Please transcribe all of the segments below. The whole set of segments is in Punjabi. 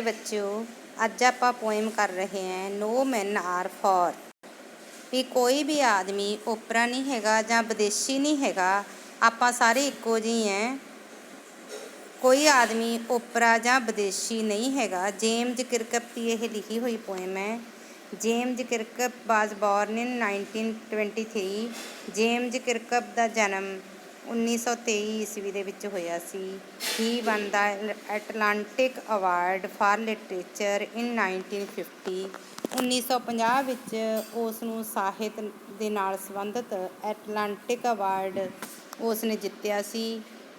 ਬੱਚਿਓ, ਅੱਜ ਆਪਾਂ ਪੋਇਮ ਕਰ ਰਹੇ ਹਾਂ ਨੋ ਮੈਨ ਆਰ ਫॉर। ਵੀ ਕੋਈ ਵੀ ਆਦਮੀ ਓਪਰਾ ਨਹੀਂ ਹੈਗਾ ਜਾਂ ਵਿਦੇਸ਼ੀ ਨਹੀਂ ਹੈਗਾ, ਆਪਾਂ ਸਾਰੇ ਇੱਕੋ ਜਿਹੇ ਹੈ। ਕੋਈ ਆਦਮੀ ਓਪਰਾ ਜਾਂ ਵਿਦੇਸ਼ੀ ਨਹੀਂ ਹੈਗਾ। ਜੇਮਜ਼ ਕਿਰਕਪ ਦੀ ਇਹ ਲਿਖੀ ਹੋਈ ਪੋਇਮ ਹੈ। ਜੇਮਜ਼ ਕਿਰਕਪ ਵਾਜ ਬੋਰਨ ਇਨ 1923। ਜੇਮਜ਼ ਕਿਰਕਪ ਦਾ ਜਨਮ 1923 ਈਸਵੀ ਦੇ ਵਿੱਚ ਹੋਇਆ ਸੀ। He won the Atlantic award for literature in 1950। 1950 ਵਿੱਚ ਉਸ ਨੂੰ ਸਾਹਿਤ ਦੇ ਨਾਲ ਸੰਬੰਧਿਤ ਐਟਲਾਂਟਿਕ ਅਵਾਰਡ ਉਸ ਨੇ ਜਿੱਤਿਆ ਸੀ।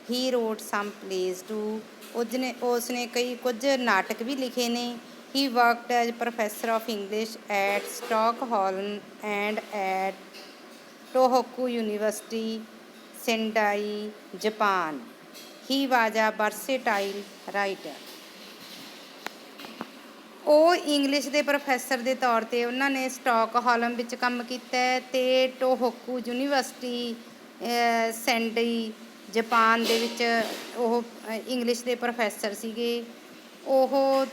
ਹੀ ਰੋਟ ਸਮ ਪਲੇਜ਼ ਟੂ। ਉਸ ਨੇ ਕੁਝ ਨਾਟਕ ਵੀ ਲਿਖੇ ਨੇ। He worked as professor of English at Stockholm and at Tohoku university, Sendai, Japan. He was a versatile writer. ਉਹ ਇੰਗਲਿਸ਼ ਦੇ ਪ੍ਰੋਫੈਸਰ ਦੇ ਤੌਰ 'ਤੇ ਉਹਨਾਂ ਨੇ ਸਟਾਕਹੋਲਮ ਵਿੱਚ ਕੰਮ ਕੀਤਾ ਅਤੇ ਟੋਹੋਕੂ ਯੂਨੀਵਰਸਿਟੀ, ਸੈਂਡਈ, ਜਾਪਾਨ ਦੇ ਵਿੱਚ ਉਹ ਇੰਗਲਿਸ਼ ਦੇ ਪ੍ਰੋਫੈਸਰ ਸੀਗੇ। ਉਹ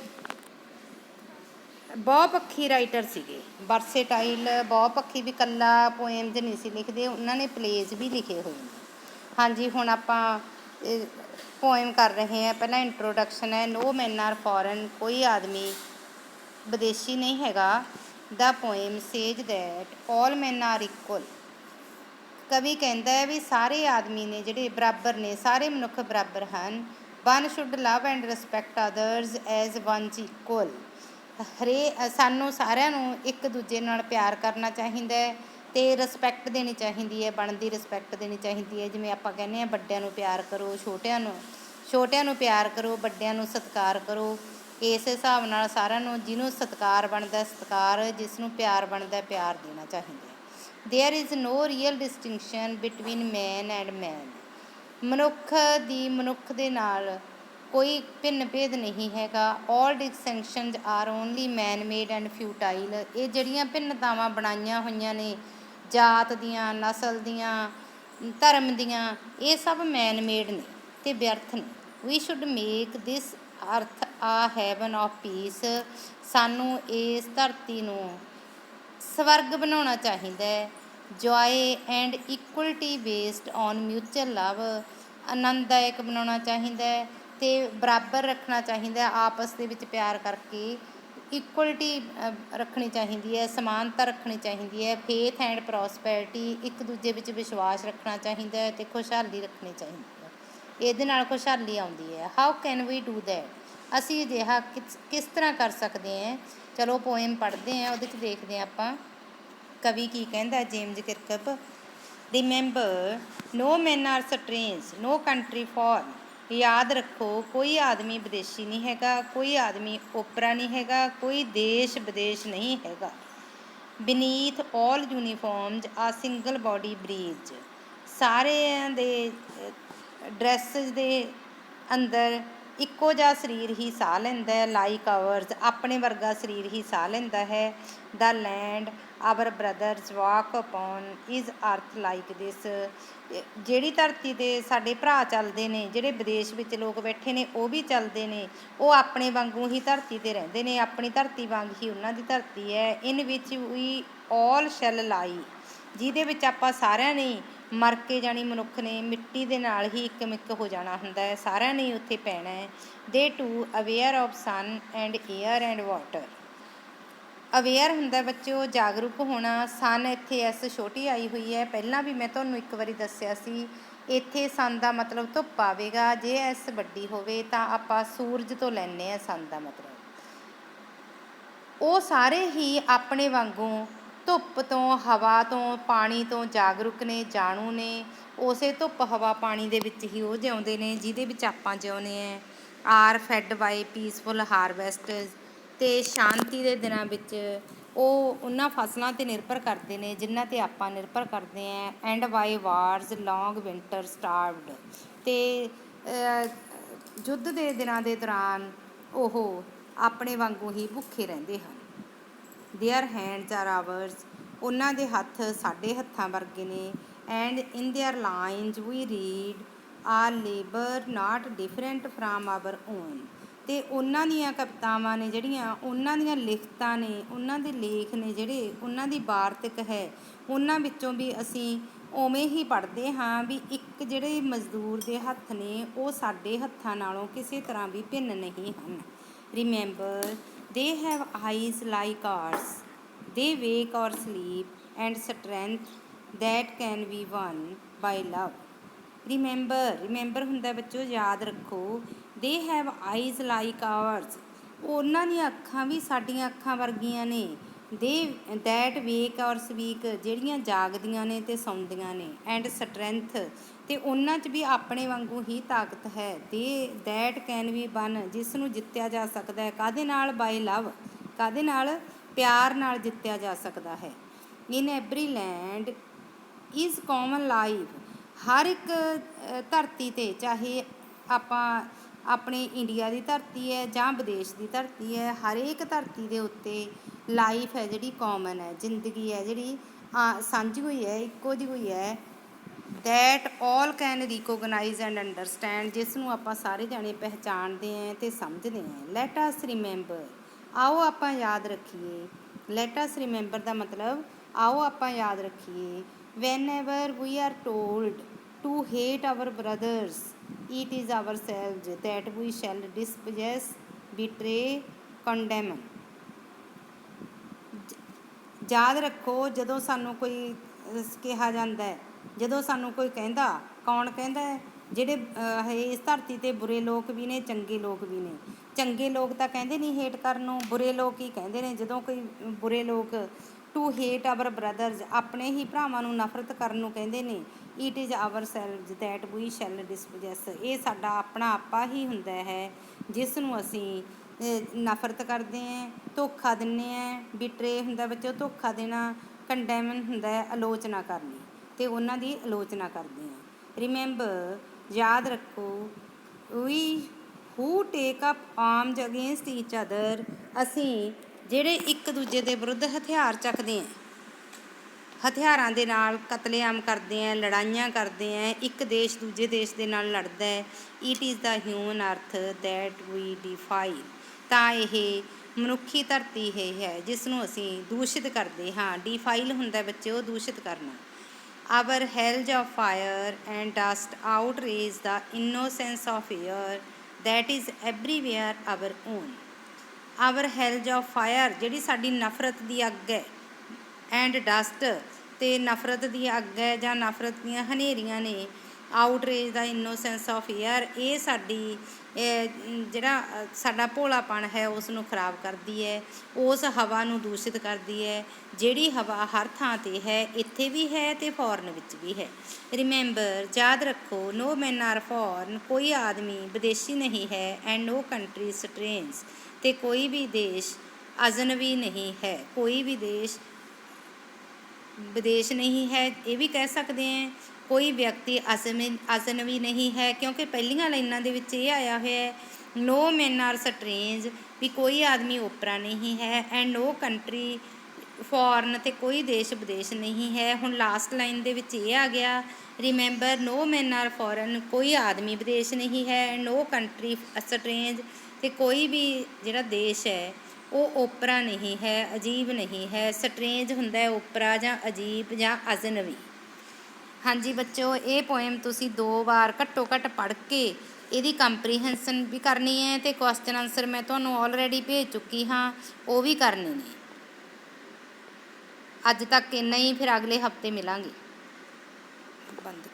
ਬਹੁਪੱਖੀ ਰਾਈਟਰ ਸੀਗੇ। ਵਰਸੇਟਾਈਲ, ਬਹੁਪੱਖੀ, ਵੀ ਇਕੱਲਾ ਪੋਇਮਜ਼ ਨਹੀਂ ਸੀ ਲਿਖਦੇ, ਉਹਨਾਂ ਨੇ ਪਲੇਜ਼ ਵੀ ਲਿਖੇ ਹੋਏ ਨੇ। ਹਾਂਜੀ, ਹੁਣ ਆਪਾਂ ਪੋਇਮ ਕਰ ਰਹੇ ਹਾਂ। ਪਹਿਲਾਂ ਇੰਟਰੋਡਕਸ਼ਨ ਹੈ। ਨੋ ਮੈਨ ਆਰ ਫੋਰਨ, ਕੋਈ ਆਦਮੀ ਵਿਦੇਸ਼ੀ ਨਹੀਂ ਹੈਗਾ। The poem says that all men are equal. ਕਵੀ ਕਹਿੰਦਾ ਹੈ ਵੀ ਸਾਰੇ ਆਦਮੀ ਨੇ ਜਿਹੜੇ ਬਰਾਬਰ ਨੇ, ਸਾਰੇ ਮਨੁੱਖ ਬਰਾਬਰ ਹਨ। One should love and respect others as ones equal. ਸਾਨੂੰ ਸਾਰਿਆਂ ਨੂੰ ਇੱਕ ਦੂਜੇ ਨਾਲ ਪਿਆਰ ਕਰਨਾ ਚਾਹੀਦਾ ਹੈ ਅਤੇ ਰਿਸਪੈਕਟ ਦੇਣੀ ਚਾਹੀਦੀ ਹੈ, ਬਣਦੀ ਰਿਸਪੈਕਟ ਦੇਣੀ ਚਾਹੀਦੀ ਹੈ। ਜਿਵੇਂ ਆਪਾਂ ਕਹਿੰਦੇ ਹਾਂ ਵੱਡਿਆਂ ਨੂੰ ਪਿਆਰ ਕਰੋ, ਛੋਟਿਆਂ ਨੂੰ ਪਿਆਰ ਕਰੋ, ਵੱਡਿਆਂ ਨੂੰ ਸਤਿਕਾਰ ਕਰੋ। ਇਸ ਹਿਸਾਬ ਨਾਲ ਸਾਰਿਆਂ ਨੂੰ, ਜਿਹਨੂੰ ਸਤਿਕਾਰ ਬਣਦਾ ਸਤਿਕਾਰ, ਜਿਸ ਨੂੰ ਪਿਆਰ ਬਣਦਾ ਪਿਆਰ ਦੇਣਾ ਚਾਹੀਦਾ ਹੈ। There is no real distinction between man and man. ਮਨੁੱਖ ਦੇ ਨਾਲ ਕੋਈ ਭਿੰਨ ਭੇਦ ਨਹੀਂ ਹੈਗਾ। All distinctions are only man made and futile. ਇਹ ਜਿਹੜੀਆਂ ਭਿੰਨਤਾਵਾਂ ਬਣਾਈਆਂ ਹੋਈਆਂ ਨੇ ਜਾਤ ਦੀਆਂ, ਨਸਲ ਦੀਆਂ, ਧਰਮ ਦੀਆਂ, ਇਹ ਸਭ ਮੈਨ ਮੇਡ ਨੇ ਅਤੇ ਵਿਅਰਥ ਨੇ। ਵੀ ਸ਼ੁੱਡ ਮੇਕ ਦਿਸ ਅਰਥ ਆ ਹੈਵਨ ਆਫ ਪੀਸ। ਸਾਨੂੰ ਇਸ ਧਰਤੀ ਨੂੰ ਸਵਰਗ ਬਣਾਉਣਾ ਚਾਹੀਦਾ ਹੈ। Joy and equality based on mutual love. ਆਨੰਦਦਾਇਕ ਬਣਾਉਣਾ ਚਾਹੀਦਾ ਹੈ ਅਤੇ ਬਰਾਬਰ ਰੱਖਣਾ ਚਾਹੀਦਾ, ਆਪਸ ਦੇ ਵਿੱਚ ਪਿਆਰ ਕਰਕੇ। ਇਕੁਅਲਟੀ ਰੱਖਣੀ ਚਾਹੀਦੀ ਹੈ, ਸਮਾਨਤਾ ਰੱਖਣੀ ਚਾਹੀਦੀ ਹੈ। ਫੇਥ ਐਂਡ ਪ੍ਰੋਸਪੈਰਿਟੀ, ਇੱਕ ਦੂਜੇ ਵਿੱਚ ਵਿਸ਼ਵਾਸ ਰੱਖਣਾ ਚਾਹੀਦਾ ਹੈ ਅਤੇ ਖੁਸ਼ਹਾਲੀ ਰੱਖਣੀ ਚਾਹੀਦੀ ਹੈ। ਇਹਦੇ ਨਾਲ ਖੁਸ਼ਹਾਲੀ ਆਉਂਦੀ ਹੈ। How can we do that. ਅਸੀਂ ਅਜਿਹਾ ਕਿਸ ਤਰ੍ਹਾਂ ਕਰ ਸਕਦੇ ਹਾਂ। ਚਲੋ ਪੋਇਮ ਪੜ੍ਹਦੇ ਹਾਂ, ਉਹਦੇ 'ਚ ਦੇਖਦੇ ਹਾਂ ਆਪਾਂ ਕਵੀ ਕੀ ਕਹਿੰਦਾ। ਜੇਮਜ਼ ਕਿਰਕਪ। ਰਿਮੈਂਬਰ ਨੋ ਮੈਨ ਆਰ ਸਟਰੇਂਜ, ਨੋ ਕੰਟਰੀ ਫੋਰਨ। ਯਾਦ ਰੱਖੋ, ਕੋਈ ਆਦਮੀ ਵਿਦੇਸ਼ੀ ਨਹੀਂ ਹੈਗਾ, ਕੋਈ ਆਦਮੀ ਓਪਰਾ ਨਹੀਂ ਹੈਗਾ, ਕੋਈ ਦੇਸ਼ ਵਿਦੇਸ਼ ਨਹੀਂ ਹੈਗਾ। ਬੀਨੀਥ ਆਲ ਯੂਨੀਫਾਰਮਜ਼ ਆ ਸਿੰਗਲ ਬਾਡੀ ਬਰੀਥ। ਸਾਰਿਆਂ ਦੇ ਡਰੈਸਿਸ ਦੇ ਅੰਦਰ ਇੱਕੋ ਜਿਹਾ ਸਰੀਰ ਹੀ ਸਾਹ ਲੈਂਦਾ ਹੈ। ਲਾਈਕ ਆਵਰਜ਼, ਆਪਣੇ ਵਰਗਾ ਸਰੀਰ ਹੀ ਸਾਹ ਲੈਂਦਾ ਹੈ। The land our brothers walk upon is earth like this. ਜਿਹੜੀ ਧਰਤੀ 'ਤੇ ਸਾਡੇ ਭਰਾ ਚੱਲਦੇ ਨੇ, ਜਿਹੜੇ ਵਿਦੇਸ਼ ਵਿੱਚ ਲੋਕ ਬੈਠੇ ਨੇ ਉਹ ਵੀ ਚੱਲਦੇ ਨੇ, ਉਹ ਆਪਣੇ ਵਾਂਗੂ ਹੀ ਧਰਤੀ 'ਤੇ ਰਹਿੰਦੇ ਨੇ, ਆਪਣੀ ਧਰਤੀ ਵਾਂਗ ਹੀ ਉਹਨਾਂ ਦੀ ਧਰਤੀ ਹੈ। ਇਨ ਵਿਚ ਵੀ ਆਲ ਸ਼ੈਲ ਲਾਈ, ਜਿਹਦੇ ਵਿੱਚ ਆਪਾਂ ਸਾਰਿਆਂ ਨੇ ਮਰ ਕੇ ਜਾਣੀ, ਮਨੁੱਖ ਨੇ ਮਿੱਟੀ ਦੇ ਨਾਲ ਹੀ ਇੱਕ ਮਿੱਕ ਹੋ ਜਾਣਾ ਹੁੰਦਾ ਹੈ, ਸਾਰਿਆਂ ਨੇ ਉੱਥੇ ਪੈਣਾ ਹੈ। They to aware of sun and air and water. Aware ਹੁੰਦਾ ਬੱਚਿਓ ਜਾਗਰੂਕ ਹੋਣਾ। ਸਨ ਇੱਥੇ ਐਸ ਛੋਟੀ ਆਈ ਹੋਈ ਹੈ, ਪਹਿਲਾਂ ਵੀ ਮੈਂ ਤੁਹਾਨੂੰ ਇੱਕ ਵਾਰੀ ਦੱਸਿਆ ਸੀ। ਇੱਥੇ ਸਨ ਦਾ ਮਤਲਬ ਧੁੱਪ ਆਵੇਗਾ, ਜੇ ਐਸ ਵੱਡੀ ਹੋਵੇ ਤਾਂ ਆਪਾਂ ਸੂਰਜ ਤੋਂ ਲੈਂਦੇ ਹਾਂ ਸਨ ਦਾ ਮਤਲਬ। ਉਹ ਸਾਰੇ ਹੀ ਆਪਣੇ ਵਾਂਗੂ ਧੁੱਪ ਤੋਂ, ਹਵਾ ਤੋਂ, ਪਾਣੀ ਤੋਂ ਜਾਗਰੂਕ ਨੇ, ਜਾਣੂ ਨੇ। ਉਸੇ ਧੁੱਪ, ਹਵਾ, ਪਾਣੀ ਦੇ ਵਿੱਚ ਹੀ ਉਹ ਜਿਉਂਦੇ ਨੇ ਜਿਹਦੇ ਵਿੱਚ ਆਪਾਂ ਜਿਉਂਦੇ ਹਾਂ। ਆਰ ਫੈਡ ਬਾਈ ਪੀਸਫੁਲ ਹਾਰਵੈਸਟ। ਅਤੇ ਸ਼ਾਂਤੀ ਦੇ ਦਿਨਾਂ ਵਿੱਚ ਉਹ ਉਹਨਾਂ ਫਸਲਾਂ 'ਤੇ ਨਿਰਭਰ ਕਰਦੇ ਨੇ ਜਿਨ੍ਹਾਂ 'ਤੇ ਆਪਾਂ ਨਿਰਭਰ ਕਰਦੇ ਹਾਂ। And by wars long winter starved. ਅਤੇ ਯੁੱਧ ਦੇ ਦਿਨਾਂ ਦੇ ਦੌਰਾਨ ਉਹ ਆਪਣੇ ਵਾਂਗੂ ਹੀ ਭੁੱਖੇ ਰਹਿੰਦੇ ਹਨ। Their hands are ours. ਉਹਨਾਂ ਦੇ ਹੱਥ ਸਾਡੇ ਹੱਥਾਂ ਵਰਗੇ ਨੇ। And in their lines we read are labour not different from our own. ਤੇ ਉਹਨਾਂ ਦੀਆਂ ਕਵਿਤਾਵਾਂ ਨੇ ਜਿਹੜੀਆਂ, ਉਹਨਾਂ ਦੀਆਂ ਲਿਖਤਾਂ ਨੇ, ਉਹਨਾਂ ਦੇ ਲੇਖ ਨੇ ਜਿਹੜੇ, ਉਹਨਾਂ ਦੀ ਵਾਰਤਕ ਹੈ, ਉਹਨਾਂ ਵਿੱਚੋਂ ਵੀ ਅਸੀਂ ਉਵੇਂ ਹੀ ਪੜ੍ਹਦੇ ਹਾਂ ਵੀ ਇੱਕ ਜਿਹੜੇ ਮਜ਼ਦੂਰ ਦੇ ਹੱਥ ਨੇ ਉਹ ਸਾਡੇ ਹੱਥਾਂ ਨਾਲੋਂ ਕਿਸੇ ਤਰ੍ਹਾਂ ਵੀ ਭਿੰਨ ਨਹੀਂ ਹਨ। Remember they have eyes like hours, they wake or sleep and strength that can be won by love. Remember ਹੁੰਦਾ ਬੱਚੋ ਯਾਦ ਰੱਖੋ। They have eyes like hours, ਉਹਨਾਂ ਦੀਆਂ ਅੱਖਾਂ ਵੀ ਸਾਡੀਆਂ ਅੱਖਾਂ ਵਰਗੀਆਂ ਨੇ। ਦੈਟ ਵੇਕ ਔਰ ਸਵੀਕ, ਜਿਹੜੀਆਂ ਜਾਗਦੀਆਂ ਨੇ ਅਤੇ ਸੌਂਦੀਆਂ ਨੇ। ਐਂਡ ਸਟਰੈਂਥ, ਅਤੇ ਉਹਨਾਂ 'ਚ ਵੀ ਆਪਣੇ ਵਾਂਗੂ ਹੀ ਤਾਕਤ ਹੈ। ਦੈਟ ਕੈਨ ਬੀ ਵਨ, ਜਿਸ ਨੂੰ ਜਿੱਤਿਆ ਜਾ ਸਕਦਾ ਹੈ ਕਾਹਦੇ ਨਾਲ? ਬਾਈ ਲਵ, ਕਾਹਦੇ ਨਾਲ? ਪਿਆਰ ਨਾਲ ਜਿੱਤਿਆ ਜਾ ਸਕਦਾ ਹੈ। In every land is common life, ਹਰ ਇੱਕ ਧਰਤੀ 'ਤੇ, ਚਾਹੇ ਆਪਾਂ ਆਪਣੇ ਇੰਡੀਆ ਦੀ ਧਰਤੀ ਹੈ ਜਾਂ ਵਿਦੇਸ਼ ਦੀ ਧਰਤੀ ਹੈ, ਹਰੇਕ ਧਰਤੀ ਦੇ ਉੱਤੇ ਲਾਈਫ ਹੈ ਜਿਹੜੀ ਕਾਮਨ ਹੈ, ਜ਼ਿੰਦਗੀ ਹੈ ਜਿਹੜੀ ਸਾਂਝੀ ਹੋਈ ਹੈ, ਇੱਕੋ ਜਿਹੀ ਹੋਈ ਹੈ। That all can recognize and understand, ਜਿਸ ਨੂੰ ਆਪਾਂ ਸਾਰੇ ਜਾਣੇ ਪਹਿਚਾਣਦੇ ਹਾਂ ਅਤੇ ਸਮਝਦੇ ਹਾਂ। ਲੈਟ ਅਸ ਰਿਮੈਂਬਰ, ਆਓ ਆਪਾਂ ਯਾਦ ਰੱਖੀਏ। ਲੈਟ ਅਸ ਰਿਮੈਂਬਰ ਦਾ ਮਤਲਬ ਆਓ ਆਪਾਂ ਯਾਦ ਰੱਖੀਏ। Whenever we are told to hate our brothers it is ourselves that we shall dispossess, betray, condemn. ਯਾਦ ਰੱਖੋ, ਜਦੋਂ ਸਾਨੂੰ ਕੋਈ ਕਿਹਾ ਜਾਂਦਾ ਹੈ, ਜਦੋਂ ਸਾਨੂੰ ਕੋਈ ਕਹਿੰਦਾ, ਕੌਣ ਕਹਿੰਦਾ ਹੈ? ਜਿਹੜੇ ਇਸ ਧਰਤੀ 'ਤੇ ਬੁਰੇ ਲੋਕ ਵੀ ਨੇ, ਚੰਗੇ ਲੋਕ ਵੀ ਨੇ। ਚੰਗੇ ਲੋਕ ਤਾਂ ਕਹਿੰਦੇ ਨਹੀਂ ਹੇਟ ਕਰਨ ਨੂੰ, ਬੁਰੇ ਲੋਕ ਹੀ ਕਹਿੰਦੇ ਨੇ। ਜਦੋਂ ਕੋਈ ਬੁਰੇ ਲੋਕ ਟੂ ਹੇਟ ਆਵਰ ਬ੍ਰਦਰਜ਼, ਆਪਣੇ ਹੀ ਭਰਾਵਾਂ ਨੂੰ ਨਫ਼ਰਤ ਕਰਨ ਨੂੰ ਕਹਿੰਦੇ ਨੇ। It is ourselves that we shall dispossess, ਇਹ ਸਾਡਾ ਆਪਣਾ ਆਪਾ ਹੀ ਹੁੰਦਾ ਹੈ ਜਿਸ ਨੂੰ ਅਸੀਂ ਨਫ਼ਰਤ ਕਰਦੇ ਹਾਂ, ਧੋਖਾ ਦਿੰਦੇ ਹਾਂ। ਬਿਟਰੇ ਹੁੰਦਾ ਬੱਚੋ ਧੋਖਾ ਦੇਣਾ, ਕੰਡੈਮਨ ਹੁੰਦਾ ਆਲੋਚਨਾ ਕਰਨੀ, ਅਤੇ ਉਹਨਾਂ ਦੀ ਆਲੋਚਨਾ ਕਰਦੇ ਹਾਂ। ਰਿਮੈਂਬਰ ਯਾਦ ਰੱਖੋ। We who take up arms against each other, ਅਸੀਂ ਜਿਹੜੇ ਇੱਕ ਦੂਜੇ ਦੇ ਵਿਰੁੱਧ ਹਥਿਆਰ ਚੱਕਦੇ ਹਾਂ, ਹਥਿਆਰਾਂ ਦੇ ਨਾਲ ਕਤਲੇਆਮ ਕਰਦੇ ਹੈ, ਲੜਾਈਆਂ ਕਰਦੇ ਹੈ, ਇੱਕ ਦੇਸ਼ ਦੂਜੇ ਦੇਸ਼ ਦੇ ਨਾਲ ਲੜਦਾ ਹੈ। ਇਟ ਇਜ਼ ਦਾ ਹਿਊਮਨ ਅਰਥ ਦੈਟ ਵੀ ਡਿਫਾਈਲ, ਤਾਂ ਇਹ ਮਨੁੱਖੀ ਧਰਤੀ ਇਹ ਹੈ ਜਿਸ ਨੂੰ ਅਸੀਂ ਦੂਸ਼ਿਤ ਕਰਦੇ ਹਾਂ। ਡੀਫਾਈਲ ਹੁੰਦਾ ਬੱਚਿਓ ਦੂਸ਼ਿਤ ਕਰਨਾ। Our hells of fire and dust outrage the innocence of air that is everywhere our own. Our hells of fire, ਜਿਹੜੀ ਸਾਡੀ ਨਫ਼ਰਤ ਦੀ ਅੱਗ ਹੈ, ਐਂਡ ਡਸਟ, ਅਤੇ ਨਫ਼ਰਤ ਦੀ ਅੱਗ ਹੈ ਜਾਂ ਨਫ਼ਰਤ ਦੀਆਂ ਹਨੇਰੀਆਂ ਨੇ। ਆਊਟਰੇਜ ਦਾ ਇਨੋਸੈਂਸ ਆਫ ਏਅਰ, ਇਹ ਸਾਡੀ ਜਿਹੜਾ ਸਾਡਾ ਭੋਲਾਪਣ ਹੈ ਉਸ ਨੂੰ ਖਰਾਬ ਕਰਦੀ ਹੈ, ਉਸ ਹਵਾ ਨੂੰ ਦੂਸ਼ਿਤ ਕਰਦੀ ਹੈ ਜਿਹੜੀ ਹਵਾ ਹਰ ਥਾਂ 'ਤੇ ਹੈ, ਇੱਥੇ ਵੀ ਹੈ ਅਤੇ ਫੋਰਨ ਵਿੱਚ ਵੀ ਹੈ। ਰਿਮੈਂਬਰ ਯਾਦ ਰੱਖੋ। ਨੋ ਮੈਨ ਆਰ ਫੋਰਨ, ਕੋਈ ਆਦਮੀ ਵਿਦੇਸ਼ੀ ਨਹੀਂ ਹੈ। ਐਂਡ ਨੋ ਕੰਟਰੀ ਸਟਰੇਂਜ, ਅਤੇ ਕੋਈ ਵੀ ਦੇਸ਼ ਅਜਨਬੀ ਨਹੀਂ ਹੈ। ਕੋਈ ਵੀ ਦੇਸ਼ ਵਿਦੇਸ਼ ਨਹੀਂ ਹੈ, ਇਹ ਵੀ ਕਹਿ ਸਕਦੇ ਹਾਂ। ਕੋਈ ਵਿਅਕਤੀ ਅਜਨਬੀ ਨਹੀਂ ਹੈ, ਕਿਉਂਕਿ ਪਹਿਲੀਆਂ ਲਾਈਨਾਂ ਦੇ ਵਿੱਚ ਇਹ ਆਇਆ ਹੋਇਆ ਹੈ ਨੋ ਮੈਨ ਆਰ ਸਟਰੇਂਜ, ਵੀ ਕੋਈ ਆਦਮੀ ਓਪਰਾ ਨਹੀਂ ਹੈ। ਐਂਡ ਨੋ ਕੰਟਰੀ ਫੋਰਨ, ਅਤੇ ਕੋਈ ਦੇਸ਼ ਵਿਦੇਸ਼ ਨਹੀਂ ਹੈ। ਹੁਣ ਲਾਸਟ ਲਾਈਨ ਦੇ ਵਿੱਚ ਇਹ ਆ ਗਿਆ ਰਿਮੈਂਬਰ ਨੋ ਮੈਨ ਆਰ ਫੋਰਨ, ਕੋਈ ਆਦਮੀ ਵਿਦੇਸ਼ ਨਹੀਂ ਹੈ। ਨੋ ਕੰਟਰੀ ਸਟਰੇਂਜ, ਅਤੇ ਕੋਈ ਵੀ ਜਿਹੜਾ ਦੇਸ਼ ਹੈ ਉਹ ਓਪਰਾ ਨਹੀਂ ਹੈ, ਅਜੀਬ ਨਹੀਂ ਹੈ। ਸਟਰੇਂਜ ਹੁੰਦਾ ਓਪਰਾ ਜਾਂ ਅਜੀਬ ਜਾਂ ਅਜਨਬੀ। ਹਾਂਜੀ ਬੱਚੋ, ਇਹ ਪੋਇਮ ਤੁਸੀਂ 2 ਵਾਰ ਘੱਟੋ ਘੱਟ ਪੜ੍ਹ ਕੇ ਇਹਦੀ ਕੰਪਰੀਹੈਂਸ਼ਨ ਵੀ ਕਰਨੀ ਹੈ, ਅਤੇ ਕੁਐਸਚਨ ਆਨਸਰ ਮੈਂ ਤੁਹਾਨੂੰ ਆਲਰੇਡੀ ਭੇਜ ਚੁੱਕੀ ਹਾਂ, ਉਹ ਵੀ ਕਰਨੇ ਨੇ। ਅੱਜ ਤੱਕ ਇੰਨਾ ਹੀ, ਫਿਰ ਅਗਲੇ ਹਫਤੇ ਮਿਲਾਂਗੇ। ਬੰਦ।